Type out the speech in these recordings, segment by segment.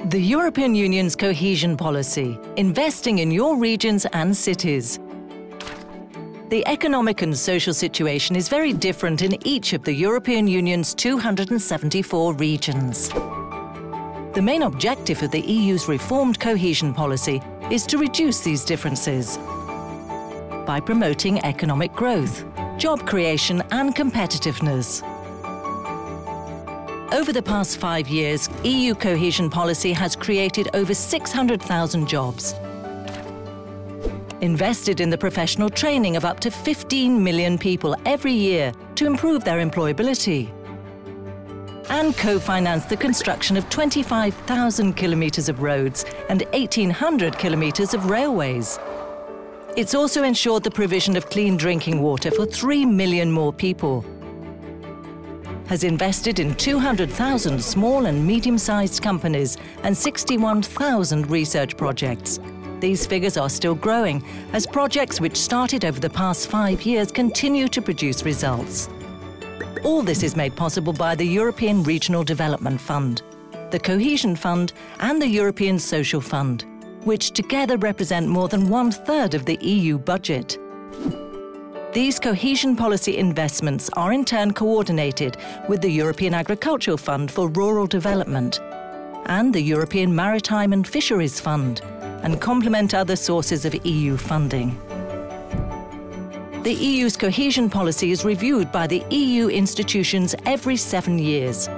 The European Union's cohesion policy, investing in your regions and cities. The economic and social situation is very different in each of the European Union's 274 regions. The main objective of the EU's reformed cohesion policy is to reduce these differences by promoting economic growth, job creation and competitiveness. Over the past 5 years, EU cohesion policy has created over 600,000 jobs, invested in the professional training of up to 15 million people every year to improve their employability, and co-financed the construction of 25,000 kilometres of roads and 1,800 kilometres of railways. It's also ensured the provision of clean drinking water for 3 million more people, has invested in 200,000 small and medium-sized companies and 61,000 research projects. These figures are still growing as projects which started over the past 5 years continue to produce results. All this is made possible by the European Regional Development Fund, the Cohesion Fund and the European Social Fund, which together represent more than 1/3 of the EU budget. These cohesion policy investments are in turn coordinated with the European Agricultural Fund for Rural Development and the European Maritime and Fisheries Fund, and complement other sources of EU funding. The EU's cohesion policy is reviewed by the EU institutions every 7 years,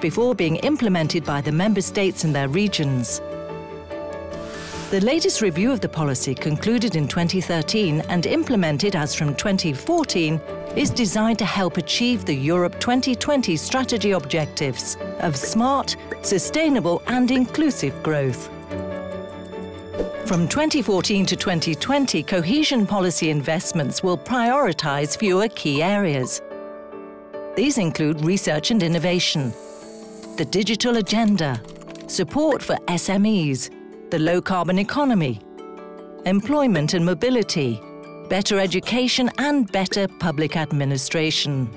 before being implemented by the Member States and their regions. The latest review of the policy, concluded in 2013 and implemented as from 2014, is designed to help achieve the Europe 2020 strategy objectives of smart, sustainable and inclusive growth. From 2014 to 2020, cohesion policy investments will prioritise fewer key areas. These include research and innovation, the digital agenda, support for SMEs, the low-carbon economy, employment and mobility, better education and better public administration.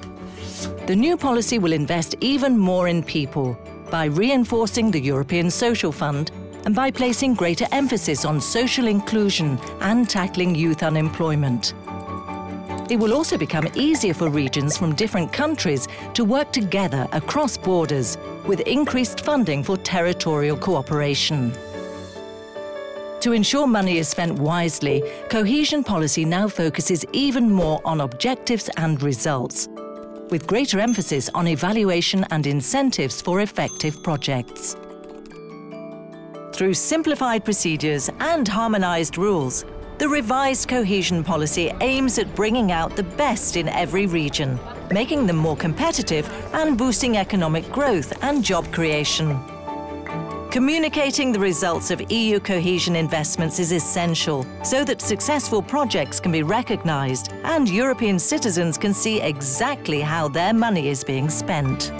The new policy will invest even more in people by reinforcing the European Social Fund and by placing greater emphasis on social inclusion and tackling youth unemployment. It will also become easier for regions from different countries to work together across borders with increased funding for territorial cooperation. To ensure money is spent wisely, cohesion policy now focuses even more on objectives and results, with greater emphasis on evaluation and incentives for effective projects. Through simplified procedures and harmonised rules, the revised cohesion policy aims at bringing out the best in every region, making them more competitive and boosting economic growth and job creation. Communicating the results of EU cohesion investments is essential so that successful projects can be recognised and European citizens can see exactly how their money is being spent.